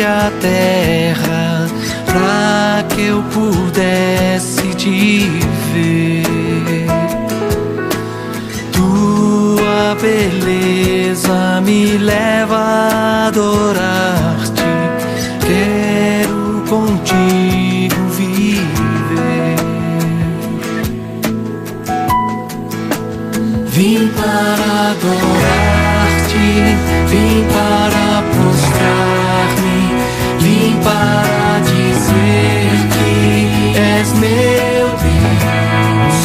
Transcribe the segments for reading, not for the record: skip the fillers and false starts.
a terra pra que eu pudesse te ver. Tua beleza me leva a adorar-te. Quero contigo viver. Vim para adorar-te, vim para prostrar-me, vim para dizer que és meu Deus.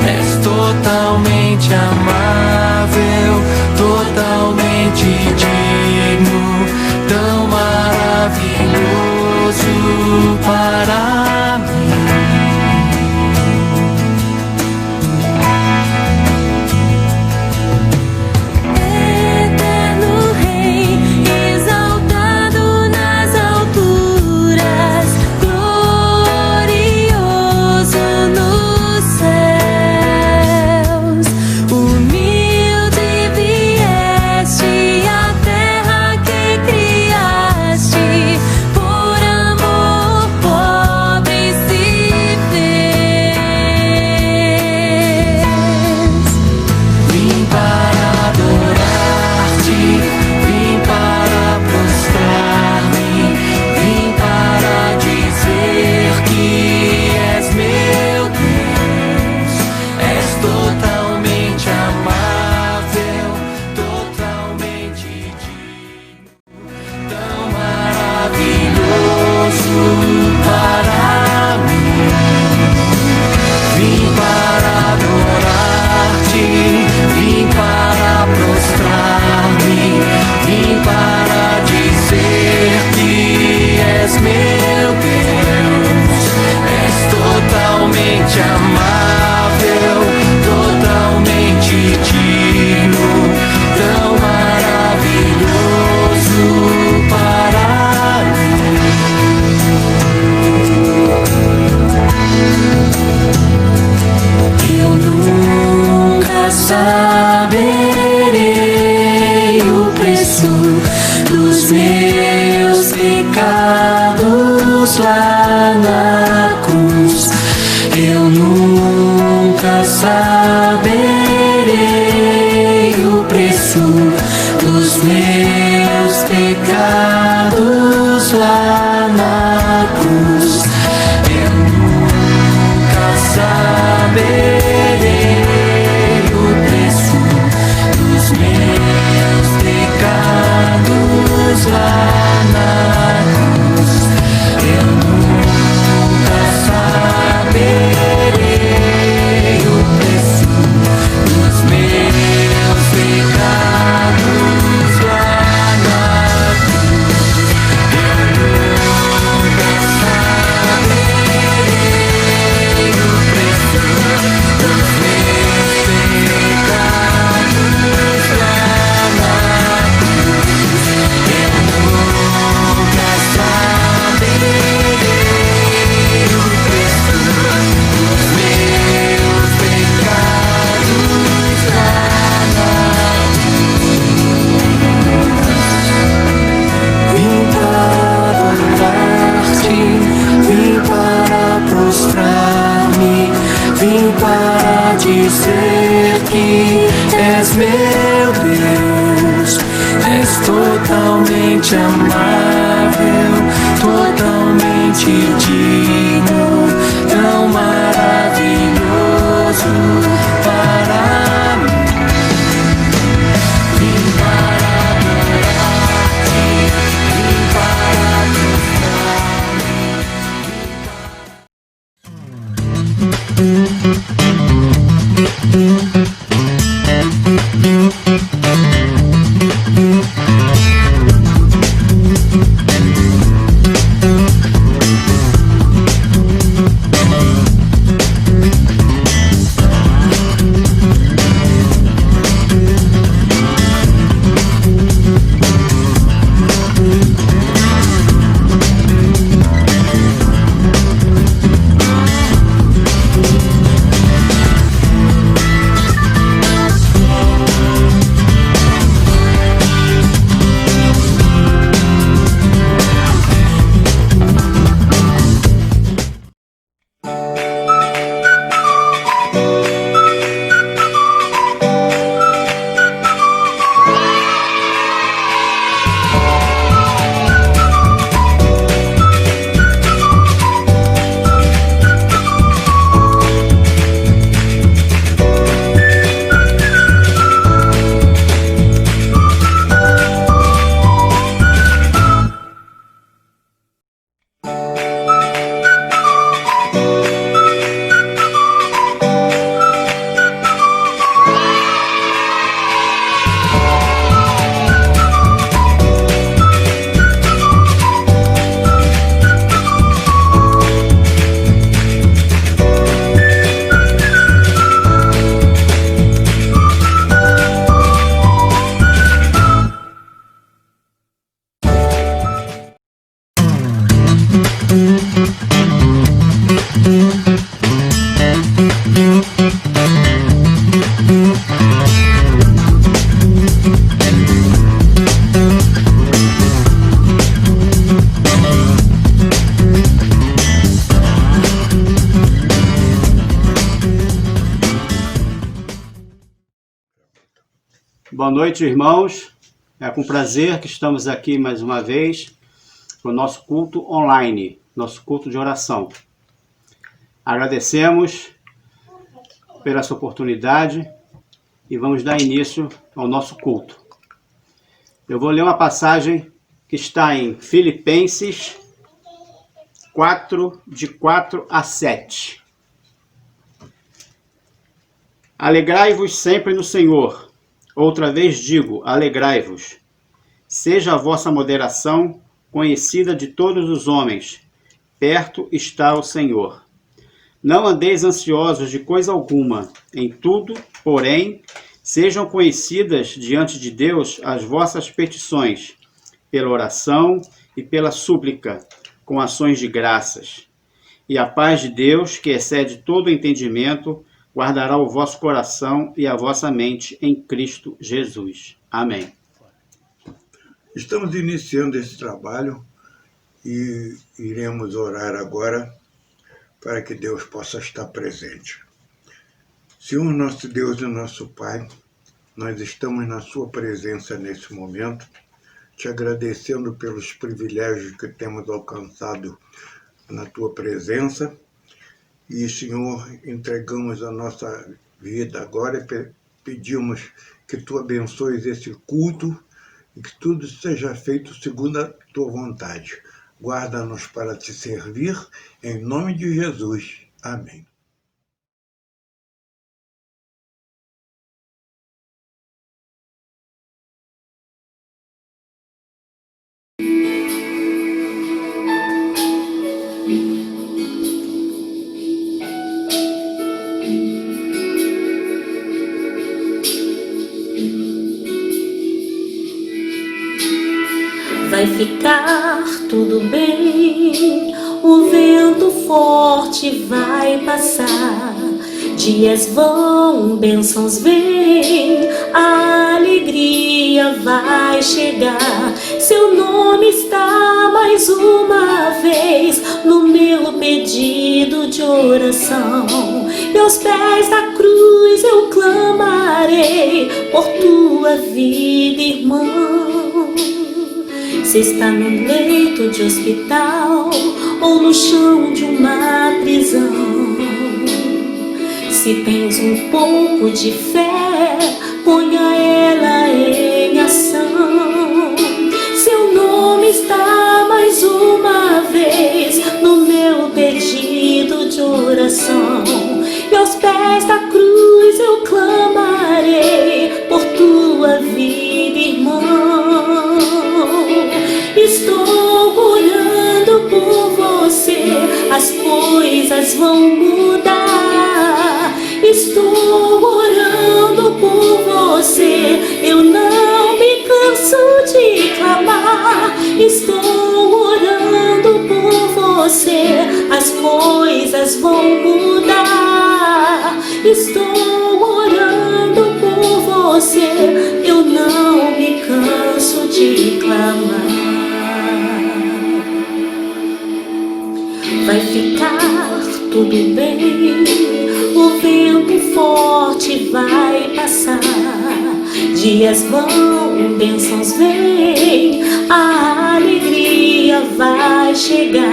És totalmente amável, totalmente digno, tão maravilhoso para mim. Saberei o preço dos meus pecados lá na cruz. Eu nunca saberei o preço dos meus pecados lá na cruz. Eu nunca saberei lá na cruz. Eu nunca saberei o preço dos meus pecados lá na cruz. Eu nunca saberei o preço dos meus pecados lá na cruz. Eu nunca saberei o preço dos meus pecados lá na cruz. Vim para adorar-te, vim para prostrar-me, vim para dizer que és meu Deus. És totalmente amável, totalmente digno, tão maravilhoso para mim. Vim para adorar-te, vim para Boa noite, irmãos. É com prazer que estamos aqui mais uma vez para o nosso culto online, nosso culto de oração. Agradecemos pela essa oportunidade e vamos dar início ao nosso culto. Eu vou ler uma passagem que está em Filipenses 4, de 4 a 7. Alegrai-vos sempre no Senhor. Outra vez digo, alegrai-vos. Seja a vossa moderação conhecida de todos os homens. Perto está o Senhor. Não andeis ansiosos de coisa alguma. Em tudo, porém, sejam conhecidas diante de Deus as vossas petições, pela oração e pela súplica, com ações de graças. E a paz de Deus, que excede todo entendimento, guardará o vosso coração e a vossa mente em Cristo Jesus. Amém. Estamos iniciando esse trabalho e iremos orar agora para que Deus possa estar presente. Senhor, nosso Deus e nosso Pai, nós estamos na sua presença nesse momento, te agradecendo pelos privilégios que temos alcançado na tua presença. E, Senhor, entregamos a nossa vida agora e pedimos que tu abençoes esse culto e que tudo seja feito segundo a tua vontade. Guarda-nos para te servir, em nome de Jesus. Amém. Vai ficar tudo bem, o vento forte vai passar, dias vão, bênçãos vêm, a alegria vai chegar. Seu nome está mais uma vez no meu pedido de oração, e aos pés da cruz eu clamarei por tua vida, irmão. Se está no leito de hospital ou no chão de uma prisão, se tens um pouco de fé, ponha ela em ação. Seu nome está mais uma vez no meu pedido de oração, e aos pés da cruz eu clamarei por tua vida, irmão. Estou orando por você, as coisas vão mudar. Estou orando por você, eu não me canso de clamar. Estou orando por você, as coisas vão mudar. Estou orando por você, eu não me canso de clamar. Vai ficar tudo bem, o vento forte vai passar, dias vão, bênçãos vêm, a alegria vai chegar.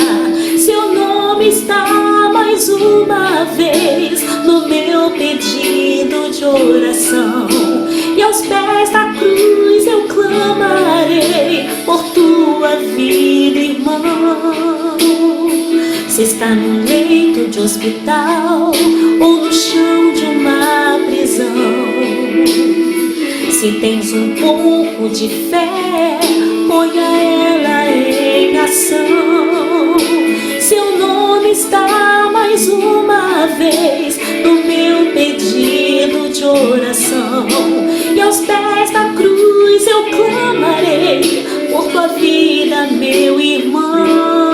Seu nome está mais uma vez no meu pedido de oração, e aos pés da cruz eu clamarei por tua vida, irmão. Se está no leito de hospital ou no chão de uma prisão, se tens um pouco de fé, ponha ela em ação. Seu nome está mais uma vez no meu pedido de oração, e aos pés da cruz eu clamarei por tua vida, meu irmão.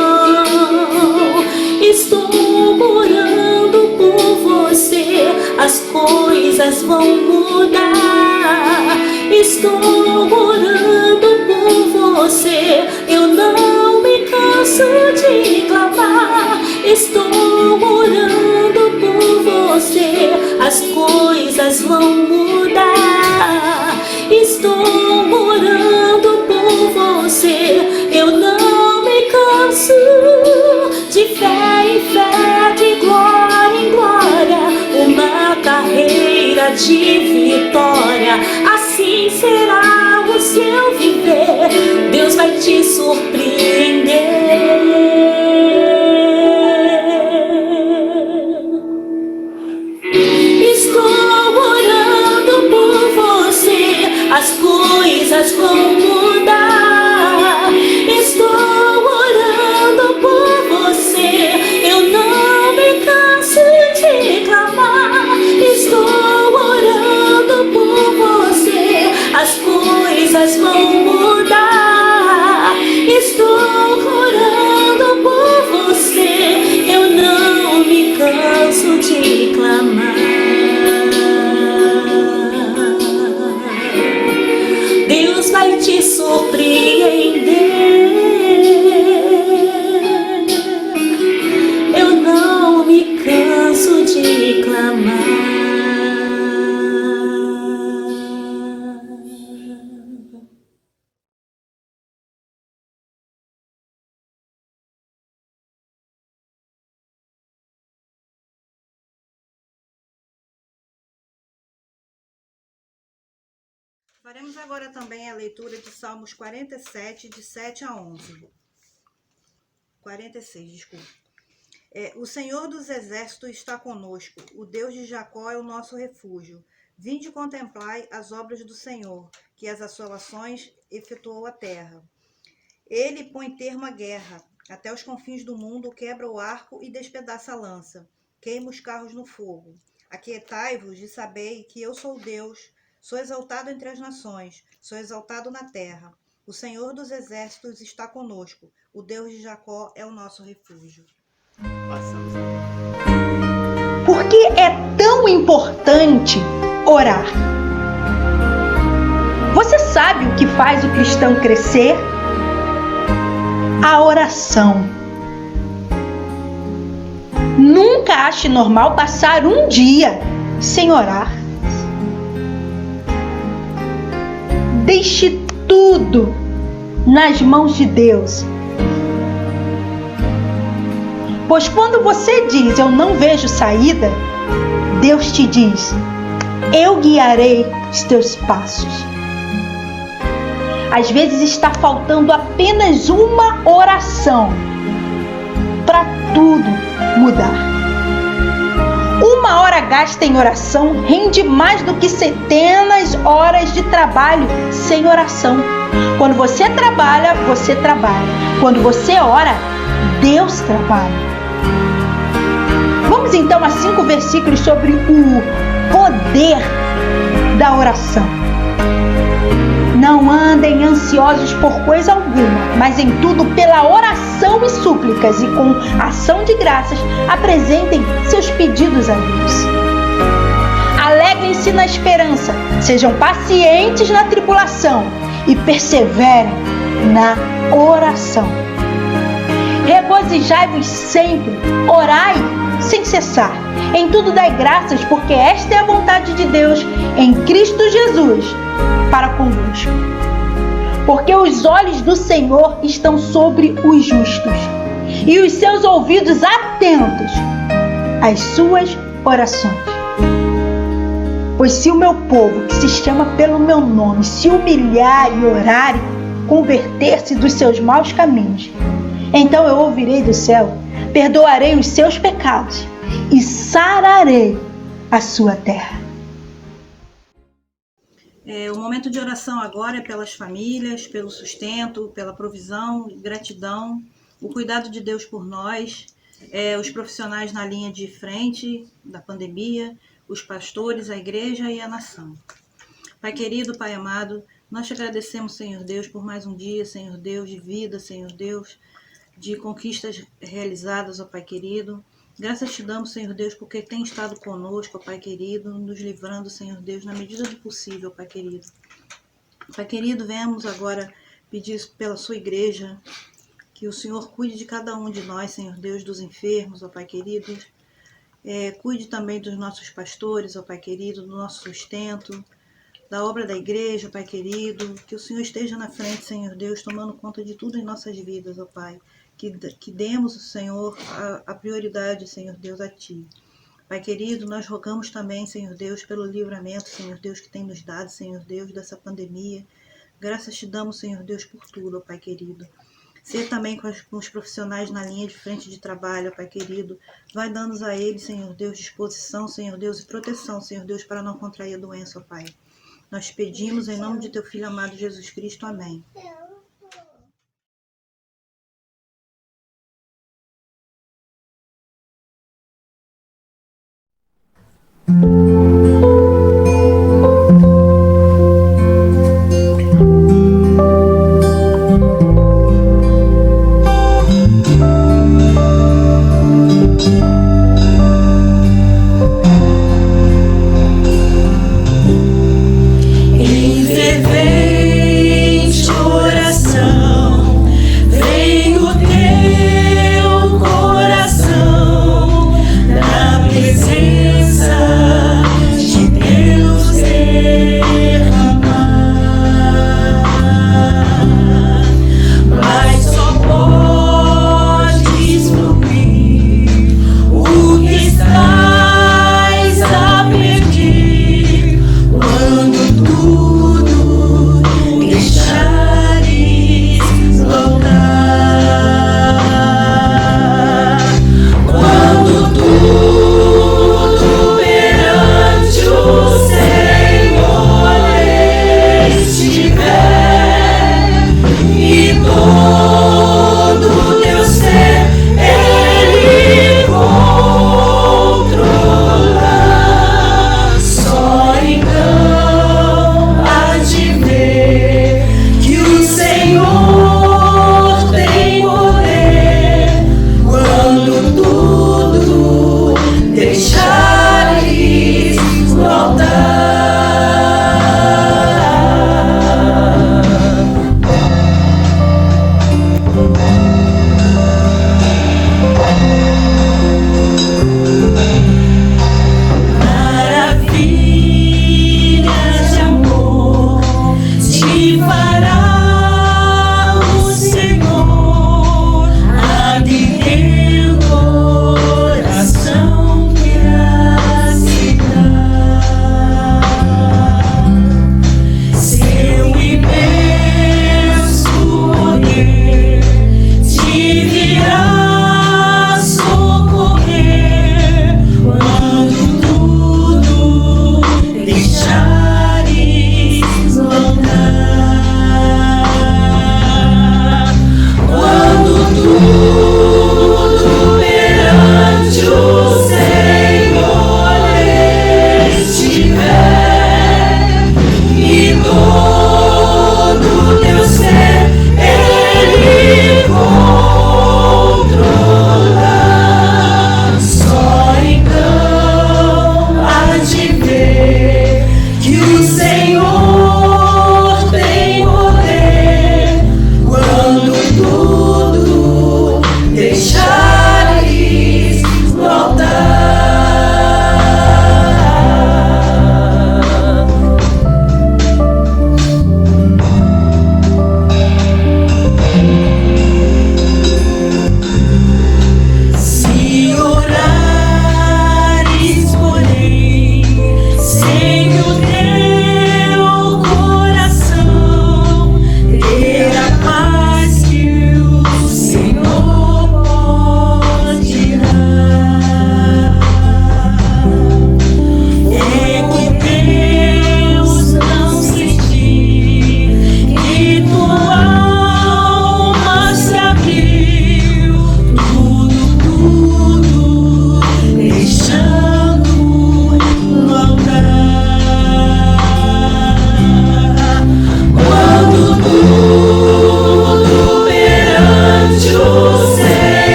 Estou orando por você, as coisas vão mudar. Estou orando por você, eu não me canso de clamar. Estou orando por você, as coisas vão mudar. será o seu viver. Deus vai te surpreender. Estou orando por você, as coisas vão mudar. Estou orando por você, eu não me canso de clamar. Estou orando por você, as coisas vão mudar. Estou orando por você, eu não me canso de clamar. Deus vai te surpreender. Eu não me canso de clamar. Faremos agora também a leitura de Salmos 47, de 7 a 11. 46, desculpa. O Senhor dos Exércitos está conosco, o Deus de Jacó é o nosso refúgio. Vinde contemplai as obras do Senhor, que as assolações efetuou a terra. Ele põe termo à guerra, até os confins do mundo quebra o arco e despedaça a lança, queima os carros no fogo. Aquietai-vos e sabei que eu sou Deus, sou exaltado entre as nações, sou exaltado na terra. O Senhor dos Exércitos está conosco, o Deus de Jacó é o nosso refúgio. Passamos Por que é tão importante orar? Você sabe o que faz o cristão crescer? A oração. Nunca ache normal passar um dia sem orar. Deixe tudo nas mãos de Deus. Pois quando você diz, eu não vejo saída, Deus te diz, eu guiarei os teus passos. Às vezes está faltando apenas uma oração para tudo mudar. Uma hora gasta em oração rende mais do que centenas de horas de trabalho sem oração. Quando você trabalha, você trabalha. Quando você ora, Deus trabalha. Vamos então a 5 versículos sobre o poder da oração. Não andem ansiosos por coisa alguma, mas em tudo pela oração e súplicas e com ação de graças apresentem seus pedidos a Deus. Alegrem-se na esperança, sejam pacientes na tribulação e perseverem na oração. Regozijai-vos sempre, orai sem cessar. Em tudo dai graças, porque esta é a vontade de Deus em Cristo Jesus para convosco. Porque os olhos do Senhor estão sobre os justos e os seus ouvidos atentos às suas orações. Pois se o meu povo, que se chama pelo meu nome, se humilhar e orar e converter-se dos seus maus caminhos, então eu ouvirei do céu, perdoarei os seus pecados e sararei a sua terra. O momento de oração agora é pelas famílias, pelo sustento, pela provisão, gratidão, o cuidado de Deus por nós, os profissionais na linha de frente da pandemia, os pastores, a igreja e a nação. Pai querido, Pai amado, nós te agradecemos, Senhor Deus, por mais um dia, Senhor Deus, de vida, Senhor Deus, de conquistas realizadas, ó Pai querido. Graças te damos, Senhor Deus, porque tem estado conosco, ó Pai querido, nos livrando, Senhor Deus, na medida do possível, Pai querido. Pai querido, venhamos agora pedir pela sua igreja, que o Senhor cuide de cada um de nós, Senhor Deus, dos enfermos, ó Pai querido. Cuide também dos nossos pastores, ó Pai querido, do nosso sustento, da obra da igreja, Pai querido. Que o Senhor esteja na frente, Senhor Deus, tomando conta de tudo em nossas vidas, ó Pai. Que demos, Senhor, a prioridade, Senhor Deus, a Ti. Pai querido, nós rogamos também, Senhor Deus, pelo livramento, Senhor Deus, que tem nos dado, Senhor Deus, dessa pandemia. Graças te damos, Senhor Deus, por tudo, ó Pai querido. Ser também com os profissionais na linha de frente de trabalho, ó Pai querido. Vai dando a eles, Senhor Deus, disposição, Senhor Deus, e proteção, Senhor Deus, para não contrair a doença, ó Pai. Nós pedimos em nome de teu Filho amado Jesus Cristo. Amém. Em fervente oração, vem o teu coração na presença de Deus derramar. Mas só podes fluir o que estás a pedir quando tudo deixares voltar. Quando tudo perante o Senhor estiver e todo teu ser Ele controlar, só então há de ver que o Senhor tem poder. Quando tudo deixares voltar. Maravilhas de amor te fará o Senhor, ardendo coração que aceitar. Seu imenso poder te virá socorrer quando tudo deixares voltar.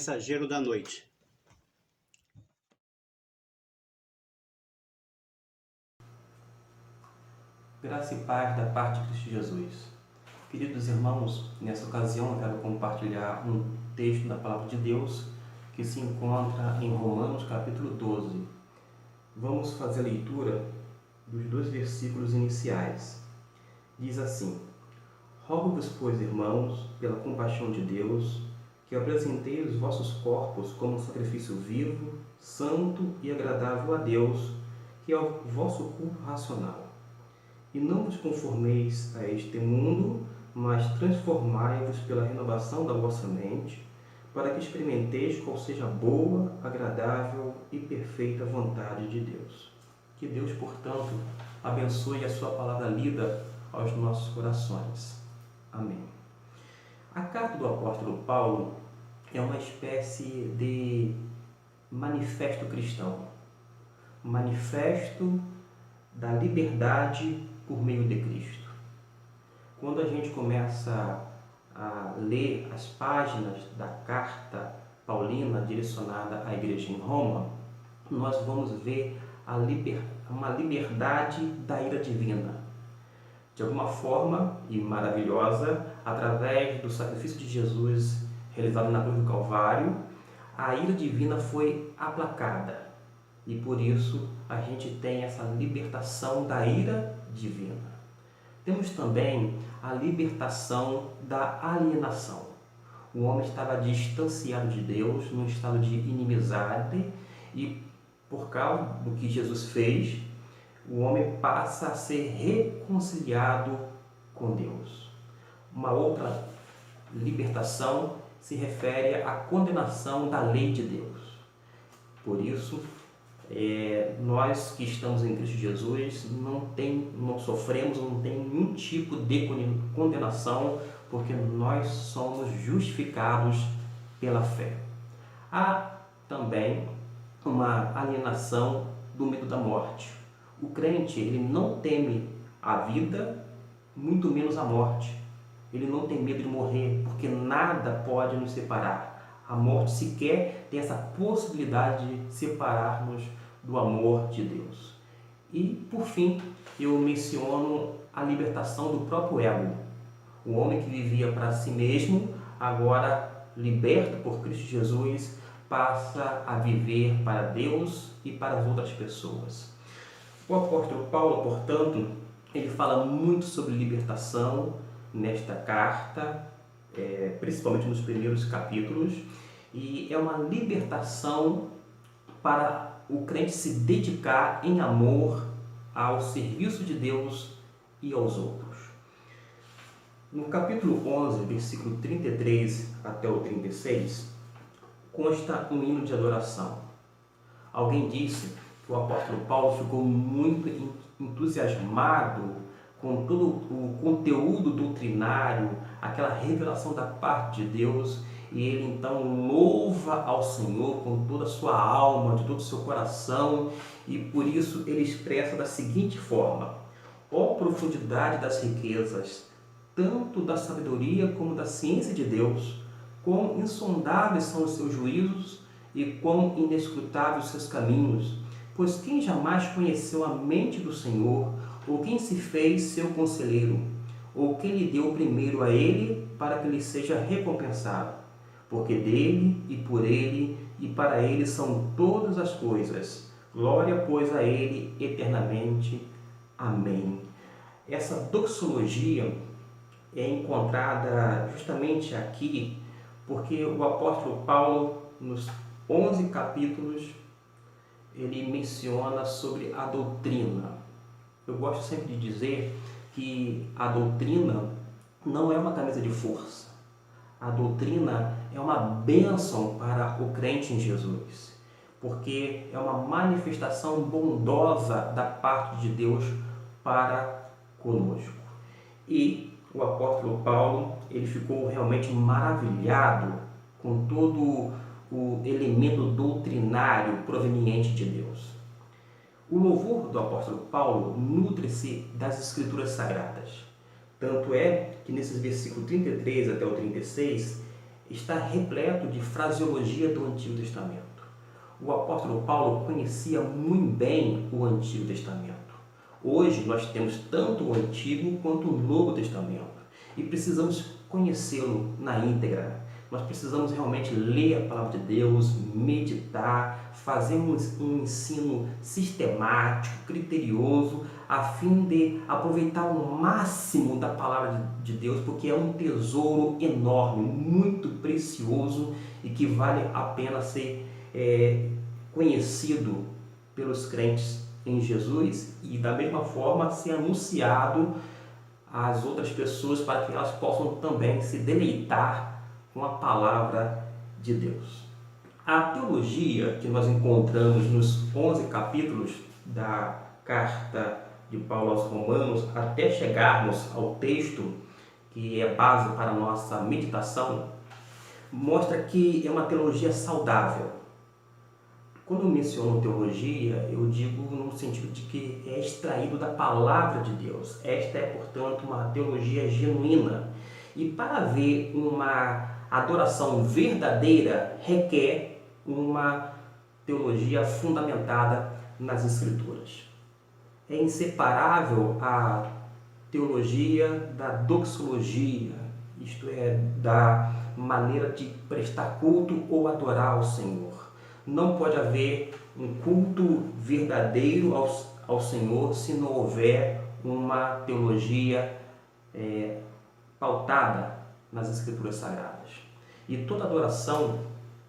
mensageiro da noite. Graça e paz da parte de Cristo Jesus. Queridos irmãos, nessa ocasião eu quero compartilhar um texto da Palavra de Deus que se encontra em Romanos capítulo 12. Vamos fazer a leitura dos 2 versículos iniciais. Diz assim: Rogo-vos, pois, irmãos, pela compaixão de Deus, que apresenteis os vossos corpos como sacrifício vivo, santo e agradável a Deus, que é o vosso culto racional. E não vos conformeis a este mundo, mas transformai-vos pela renovação da vossa mente, para que experimenteis qual seja a boa, agradável e perfeita vontade de Deus. Que Deus, portanto, abençoe a sua palavra lida aos nossos corações. Amém. A carta do apóstolo Paulo é uma espécie de manifesto cristão, manifesto da liberdade por meio de Cristo. Quando a gente começa a ler as páginas da carta paulina direcionada à igreja em Roma, nós vamos ver uma liberdade da ira divina. De alguma forma, e maravilhosa, através do sacrifício de Jesus realizado na cruz do Calvário, a ira divina foi aplacada. E por isso a gente tem essa libertação da ira divina. Temos também a libertação da alienação. O homem estava distanciado de Deus, num estado de inimizade, e por causa do que Jesus fez, o homem passa a ser reconciliado com Deus. Uma outra libertação se refere à condenação da lei de Deus. Por isso, nós que estamos em Cristo Jesus não sofremos, não tem nenhum tipo de condenação, porque nós somos justificados pela fé. Há também uma alienação do medo da morte. O crente, ele não teme a vida, muito menos a morte. Ele não tem medo de morrer, porque nada pode nos separar. A morte sequer tem essa possibilidade de separar-nos do amor de Deus. E, por fim, eu menciono a libertação do próprio ego. O homem que vivia para si mesmo, agora liberto por Cristo Jesus, passa a viver para Deus e para as outras pessoas. O apóstolo Paulo, portanto, ele fala muito sobre libertação nesta carta, principalmente nos primeiros capítulos, e é uma libertação para o crente se dedicar em amor ao serviço de Deus e aos outros. No capítulo 11, versículo 33 até o 36, consta um hino de adoração. Alguém disse que o apóstolo Paulo ficou muito entusiasmado com todo o conteúdo doutrinário, aquela revelação da parte de Deus, e ele então louva ao Senhor com toda a sua alma, de todo o seu coração, e por isso ele expressa da seguinte forma: ó profundidade das riquezas, tanto da sabedoria como da ciência de Deus, quão insondáveis são os seus juízos e quão inescrutáveis os seus caminhos, pois quem jamais conheceu a mente do Senhor, ou quem se fez seu conselheiro, ou quem lhe deu primeiro a ele para que lhe seja recompensado? Porque dele e por ele e para ele são todas as coisas. Glória, pois, a ele eternamente. Amém. Essa doxologia é encontrada justamente aqui, porque o apóstolo Paulo, nos 11 capítulos, ele menciona sobre a doutrina. Eu gosto sempre de dizer que a doutrina não é uma camisa de força. A doutrina é uma bênção para o crente em Jesus, porque é uma manifestação bondosa da parte de Deus para conosco. E o apóstolo Paulo, ele ficou realmente maravilhado com todo o elemento doutrinário proveniente de Deus. O louvor do apóstolo Paulo nutre-se das Escrituras Sagradas. Tanto é que nesses versículos 33 até o 36, está repleto de fraseologia do Antigo Testamento. O apóstolo Paulo conhecia muito bem o Antigo Testamento. Hoje nós temos tanto o Antigo quanto o Novo Testamento e precisamos conhecê-lo na íntegra. Nós precisamos realmente ler a palavra de Deus, meditar, fazer um ensino sistemático, criterioso, a fim de aproveitar o máximo da palavra de Deus, porque é um tesouro enorme, muito precioso e que vale a pena ser conhecido pelos crentes em Jesus e da mesma forma ser anunciado às outras pessoas para que elas possam também se deleitar com a palavra de Deus. A teologia que nós encontramos nos 11 capítulos da carta de Paulo aos Romanos, até chegarmos ao texto que é base para a nossa meditação, mostra que é uma teologia saudável. Quando eu menciono teologia, eu digo no sentido de que é extraído da palavra de Deus. Esta é, portanto, uma teologia genuína. E para haver uma adoração verdadeira, requer uma teologia fundamentada nas Escrituras. É inseparável a teologia da doxologia, isto é, da maneira de prestar culto ou adorar ao Senhor. Não pode haver um culto verdadeiro ao Senhor se não houver uma teologia pautada nas Escrituras Sagradas. E toda adoração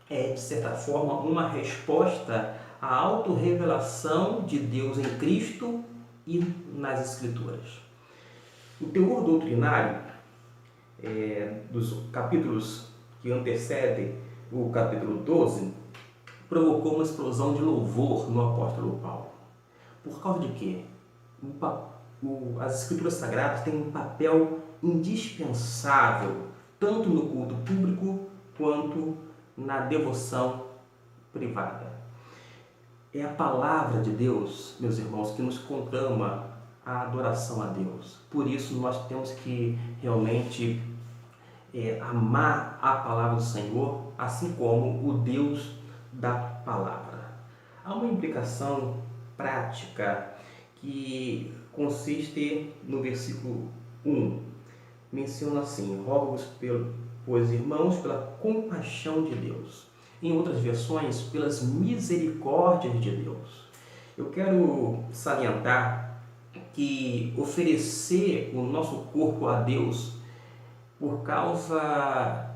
é, de certa forma, uma resposta à autorrevelação de Deus em Cristo e nas Escrituras. O teor doutrinário dos capítulos que antecedem o capítulo 12 provocou uma explosão de louvor no apóstolo Paulo. Por causa de quê? As Escrituras Sagradas têm um papel indispensável, tanto no culto público quanto na devoção privada. É a palavra de Deus, meus irmãos, que nos conclama a adoração a Deus. Por isso nós temos que realmente amar a palavra do Senhor, assim como o Deus da palavra. Há uma implicação prática que consiste no versículo 1. Menciona assim: rogo-vos, pois, irmãos, pela compaixão de Deus. Em outras versões, pelas misericórdias de Deus. Eu quero salientar que oferecer o nosso corpo a Deus por causa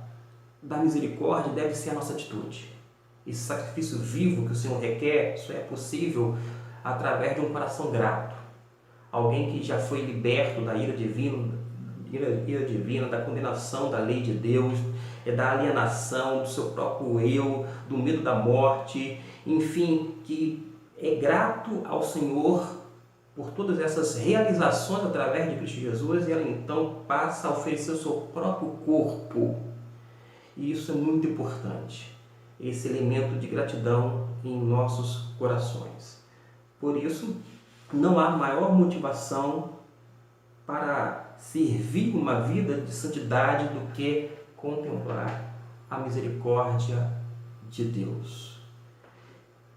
da misericórdia deve ser a nossa atitude. Esse sacrifício vivo que o Senhor requer, isso é possível através de um coração grato. Alguém que já foi liberto da ira divina, da condenação da lei de Deus, da alienação do seu próprio eu, do medo da morte, enfim, que é grato ao Senhor por todas essas realizações através de Cristo Jesus, e ela então passa a oferecer o seu próprio corpo. E isso é muito importante, esse elemento de gratidão em nossos corações. Por isso, não há maior motivação para servir uma vida de santidade do que contemplar a misericórdia de Deus.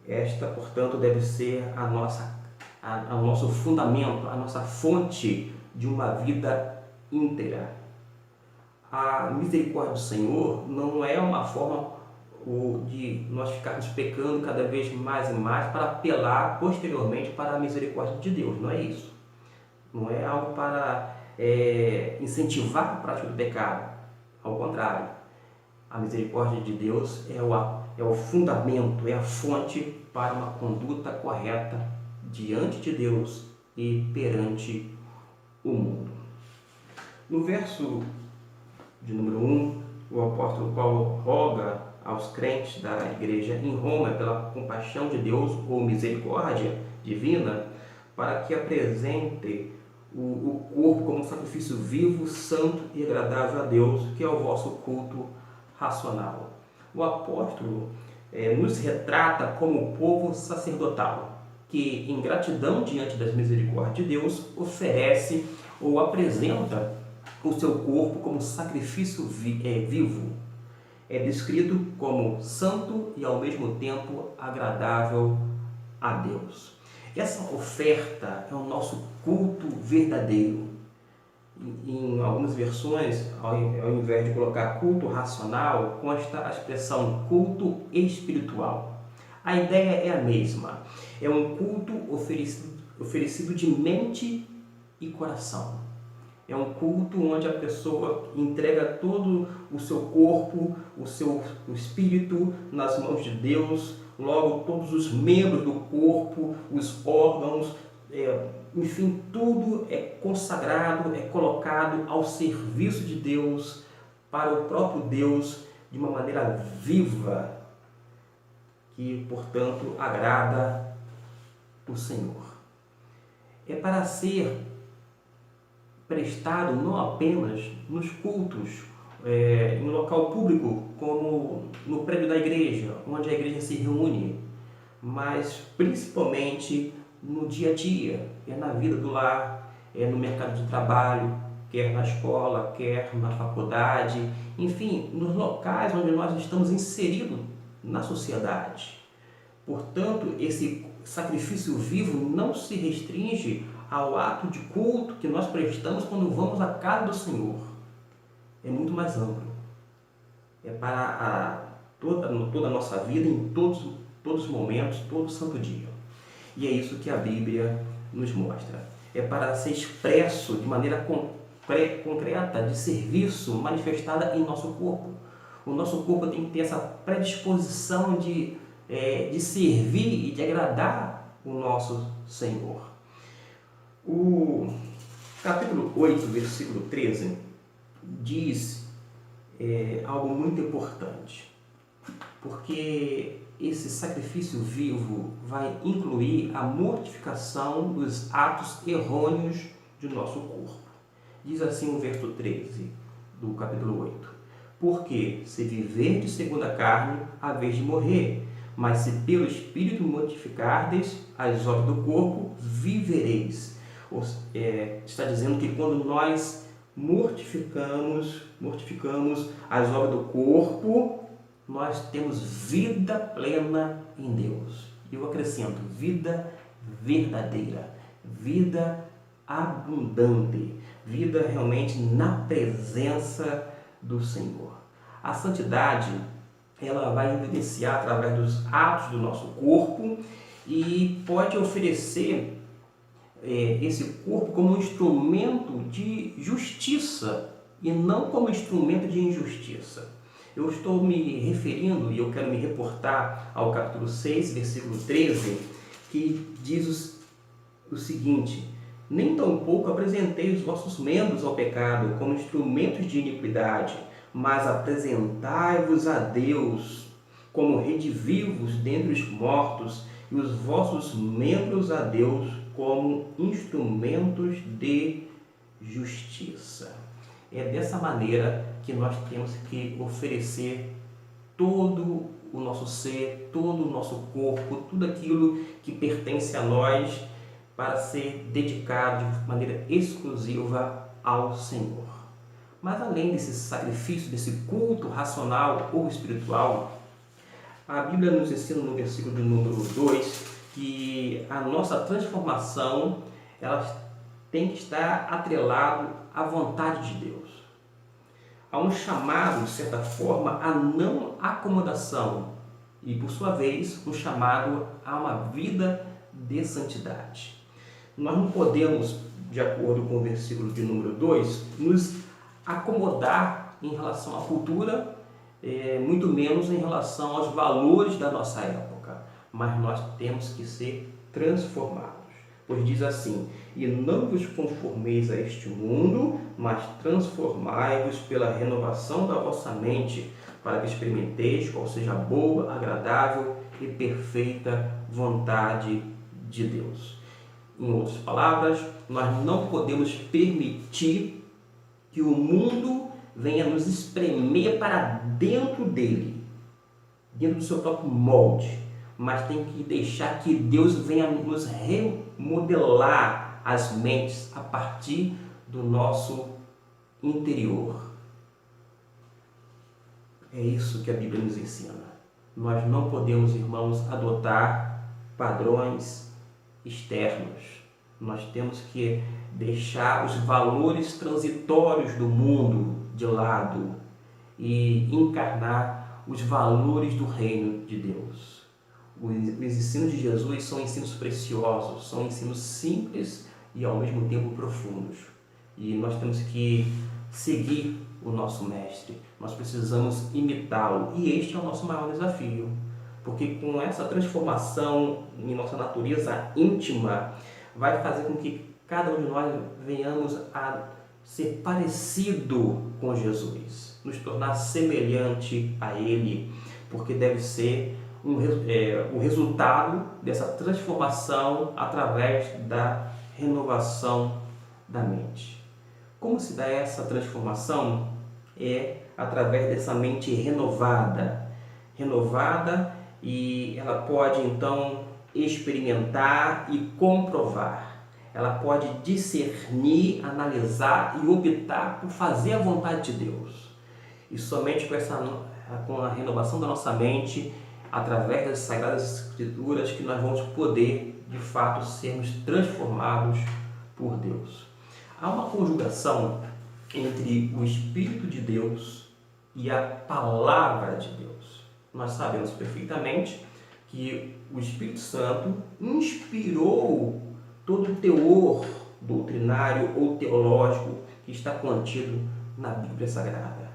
Esta, portanto, deve ser o nosso fundamento, a nossa fonte de uma vida íntegra. A misericórdia do Senhor não é uma forma de nós ficarmos pecando cada vez mais e mais para apelar posteriormente para a misericórdia de Deus. Não é isso. Não é algo para incentivar a prática do pecado. Ao contrário, a misericórdia de Deus é o fundamento, é a fonte para uma conduta correta diante de Deus e perante o mundo. No verso de número 1, o apóstolo Paulo roga aos crentes da igreja em Roma pela compaixão de Deus ou misericórdia divina para que apresente o corpo como um sacrifício vivo, santo e agradável a Deus, que é o vosso culto racional. O apóstolo nos retrata como povo sacerdotal, que em gratidão diante das misericórdias de Deus oferece ou apresenta o seu corpo como sacrifício vivo. é descrito como santo e ao mesmo tempo agradável a Deus. Essa oferta é o nosso culto verdadeiro. Em algumas versões, ao invés de colocar culto racional, consta a expressão culto espiritual. A ideia é a mesma. É um culto oferecido de mente e coração. É um culto onde a pessoa entrega todo o seu corpo, o espírito nas mãos de Deus, logo todos os membros do corpo, os órgãos, enfim, tudo é consagrado, é colocado ao serviço de Deus, para o próprio Deus, de uma maneira viva, que, portanto, agrada o Senhor. É para ser prestado não apenas nos cultos, em local público, como no prédio da igreja, onde a igreja se reúne, mas principalmente no dia a dia, na vida do lar, no mercado de trabalho, quer na escola, quer na faculdade, enfim, nos locais onde nós estamos inseridos na sociedade. Portanto, esse sacrifício vivo não se restringe ao ato de culto que nós prestamos quando vamos à casa do Senhor. É muito mais amplo. É para toda a nossa vida, em todos os momentos, todo santo dia. E é isso que a Bíblia nos mostra. É para ser expresso de maneira concreta, de serviço, manifestada em nosso corpo. O nosso corpo tem que ter essa predisposição de servir e de agradar o nosso Senhor. O capítulo 8, versículo 13, diz algo muito importante, porque esse sacrifício vivo vai incluir a mortificação dos atos errôneos de nosso corpo. Diz assim o verso 13 do capítulo 8: porque se viverdes segundo a carne, haveis de morrer, mas se pelo Espírito mortificardes as obras do corpo, vivereis. Está dizendo que quando nós mortificamos as obras do corpo, nós temos vida plena em Deus. E eu acrescento, vida verdadeira, vida abundante, vida realmente na presença do Senhor. A santidade, ela vai evidenciar através dos atos do nosso corpo e pode oferecer esse corpo como um instrumento de justiça e não como instrumento de injustiça. Eu estou me referindo, e eu quero me reportar ao capítulo 6, versículo 13, que diz o seguinte: nem tampouco apresentei os vossos membros ao pecado como instrumentos de iniquidade, mas apresentai-vos a Deus como redivivos dentre os mortos, e os vossos membros a Deus como instrumentos de justiça. É dessa maneira que nós temos que oferecer todo o nosso ser, todo o nosso corpo, tudo aquilo que pertence a nós, para ser dedicado de maneira exclusiva ao Senhor. Mas além desse sacrifício, desse culto racional ou espiritual, a Bíblia nos ensina no versículo de número 2 que a nossa transformação, ela tem que estar atrelado à vontade de Deus. Há um chamado, de certa forma, à não acomodação e, por sua vez, um chamado a uma vida de santidade. Nós não podemos, de acordo com o versículo de número 2, nos acomodar em relação à cultura, muito menos em relação aos valores da nossa época, mas nós temos que ser transformados. Pois diz assim: e não vos conformeis a este mundo, mas transformai-vos pela renovação da vossa mente, para que experimenteis qual seja a boa, agradável e perfeita vontade de Deus. Em outras palavras, nós não podemos permitir que o mundo venha nos espremer para dentro dele, dentro do seu próprio molde, mas tem que deixar que Deus venha nos remodelar as mentes a partir do nosso interior. É isso que a Bíblia nos ensina. Nós não podemos, irmãos, adotar padrões externos. Nós temos que deixar os valores transitórios do mundo de lado e encarnar os valores do reino de Deus. Os ensinos de Jesus são ensinos preciosos, são ensinos simples e ao mesmo tempo profundos. E nós temos que seguir o nosso mestre, nós precisamos imitá-lo, e este é o nosso maior desafio, porque com essa transformação em nossa natureza íntima, vai fazer com que cada um de nós venhamos a ser parecido com Jesus, nos tornar semelhante a Ele, porque deve ser o resultado dessa transformação através da renovação da mente. Como se dá essa transformação? É através dessa mente renovada, e ela pode então experimentar e comprovar. Ela pode discernir, analisar e optar por fazer a vontade de Deus. E somente com a renovação da nossa mente, através das Sagradas Escrituras, que nós vamos poder, de fato, sermos transformados por Deus. Há uma conjugação entre o Espírito de Deus e a Palavra de Deus. Nós sabemos perfeitamente que o Espírito Santo inspirou todo o teor doutrinário ou teológico que está contido na Bíblia Sagrada.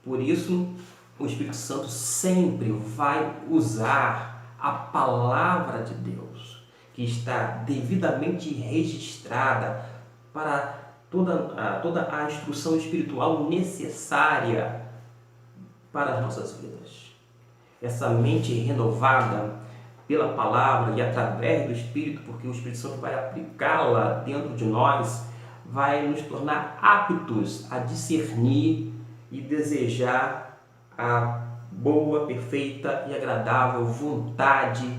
Por isso, o Espírito Santo sempre vai usar a Palavra de Deus, que está devidamente registrada para toda a instrução espiritual necessária para as nossas vidas. Essa mente renovada pela palavra e através do Espírito, porque o Espírito Santo vai aplicá-la dentro de nós, vai nos tornar aptos a discernir e desejar a boa, perfeita e agradável vontade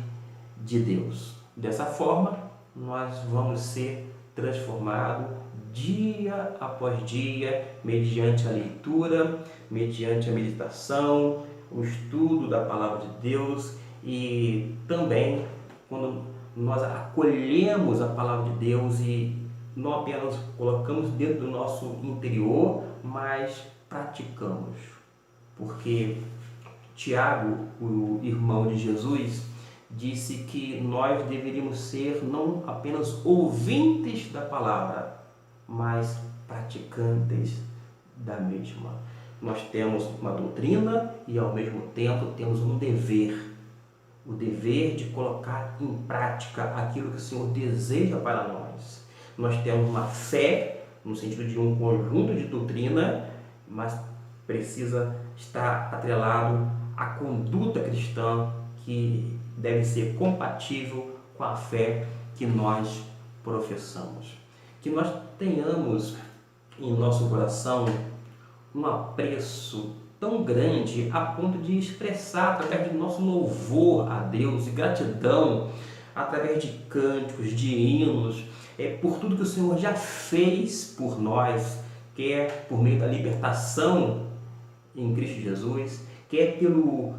de Deus. Dessa forma, nós vamos ser transformados dia após dia, mediante a leitura, mediante a meditação, o estudo da Palavra de Deus, e também quando nós acolhemos a Palavra de Deus e não apenas colocamos dentro do nosso interior, mas praticamos. Porque Tiago, o irmão de Jesus, disse que nós deveríamos ser não apenas ouvintes da palavra, mas praticantes da mesma. Nós temos uma doutrina e ao mesmo tempo temos um dever. O dever de colocar em prática aquilo que o Senhor deseja para nós. Nós temos uma fé, no sentido de um conjunto de doutrina, mas precisa estar atrelado à conduta cristã, que deve ser compatível com a fé que nós professamos. Que nós tenhamos em nosso coração um apreço tão grande a ponto de expressar através do nosso louvor a Deus e gratidão, através de cânticos, de hinos, por tudo que o Senhor já fez por nós, quer por meio da libertação em Cristo Jesus, quer pelo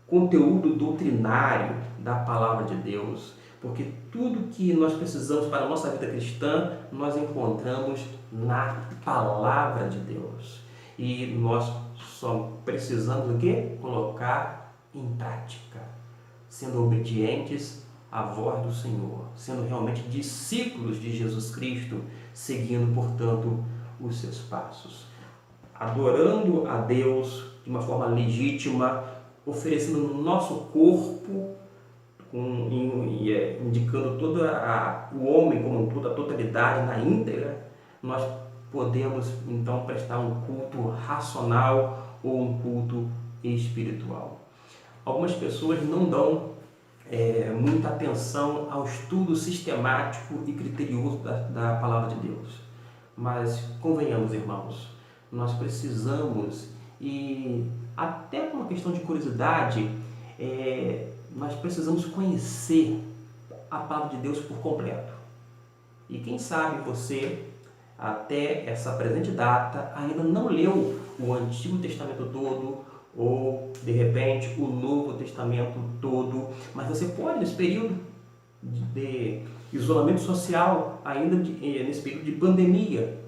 conteúdo doutrinário da Palavra de Deus, porque tudo que nós precisamos para a nossa vida cristã, nós encontramos na Palavra de Deus. E nós só precisamos do quê? Colocar em prática, sendo obedientes à voz do Senhor, sendo realmente discípulos de Jesus Cristo, seguindo, portanto, os seus passos, adorando a Deus de uma forma legítima, oferecendo o nosso corpo, indicando todo o homem como um todo, a totalidade na íntegra. Nós podemos então prestar um culto racional ou um culto espiritual. Algumas pessoas não dão muita atenção ao estudo sistemático e criterioso da Palavra de Deus. Mas convenhamos, irmãos, nós precisamos, e até por uma questão de curiosidade, nós precisamos conhecer a Palavra de Deus por completo. E quem sabe você, até essa presente data, ainda não leu o Antigo Testamento todo, ou de repente o Novo Testamento todo, mas você pode, nesse período de isolamento social, ainda nesse período de pandemia,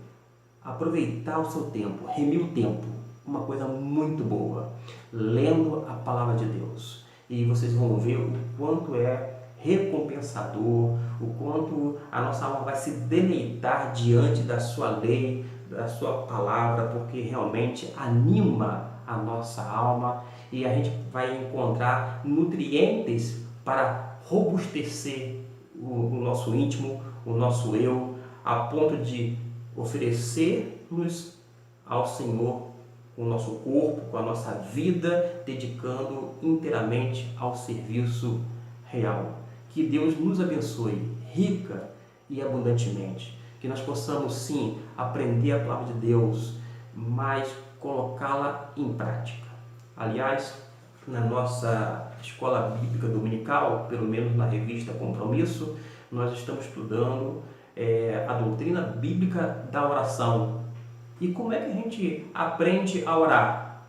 aproveitar o seu tempo, remir o tempo, uma coisa muito boa, lendo a palavra de Deus. E vocês vão ver o quanto é recompensador, o quanto a nossa alma vai se deleitar diante da sua lei, da sua palavra, porque realmente anima a nossa alma e a gente vai encontrar nutrientes para robustecer o nosso íntimo, o nosso eu, a ponto de oferecer-nos ao Senhor com o nosso corpo, com a nossa vida, dedicando inteiramente ao serviço real. Que Deus nos abençoe rica e abundantemente. Que nós possamos sim aprender a palavra de Deus, mas colocá-la em prática. Aliás, na nossa escola bíblica dominical, pelo menos na revista Compromisso, nós estamos estudando a doutrina bíblica da oração. E como é que a gente aprende a orar?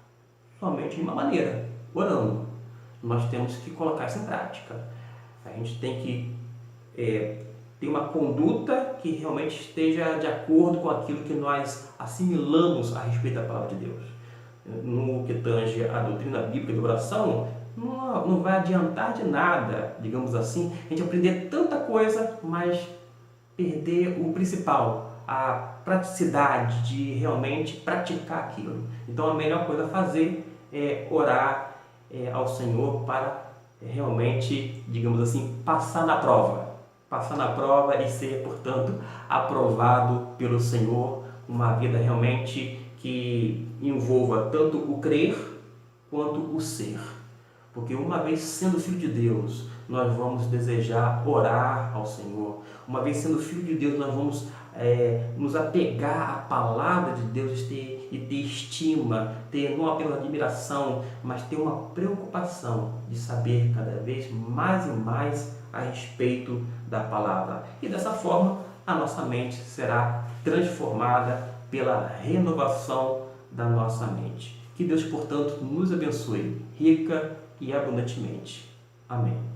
Somente de uma maneira, orando. Nós temos que colocar isso em prática. A gente tem que ter uma conduta que realmente esteja de acordo com aquilo que nós assimilamos a respeito da palavra de Deus. No que tange a doutrina bíblica de oração, não vai adiantar de nada, digamos assim, a gente aprender tanta coisa, mas perder o principal, a praticidade de realmente praticar aquilo. Então a melhor coisa a fazer é orar ao Senhor para realmente, digamos assim, passar na prova e ser, portanto, aprovado pelo Senhor, uma vida realmente que envolva tanto o crer quanto o ser. Porque uma vez sendo filho de Deus, nós vamos desejar orar ao Senhor. Uma vez sendo filho de Deus, nós vamos nos apegar à palavra de Deus e ter estima, ter não apenas admiração, mas ter uma preocupação de saber cada vez mais e mais a respeito da palavra. E dessa forma, a nossa mente será transformada pela renovação da nossa mente. Que Deus, portanto, nos abençoe rica e abundantemente. Amém.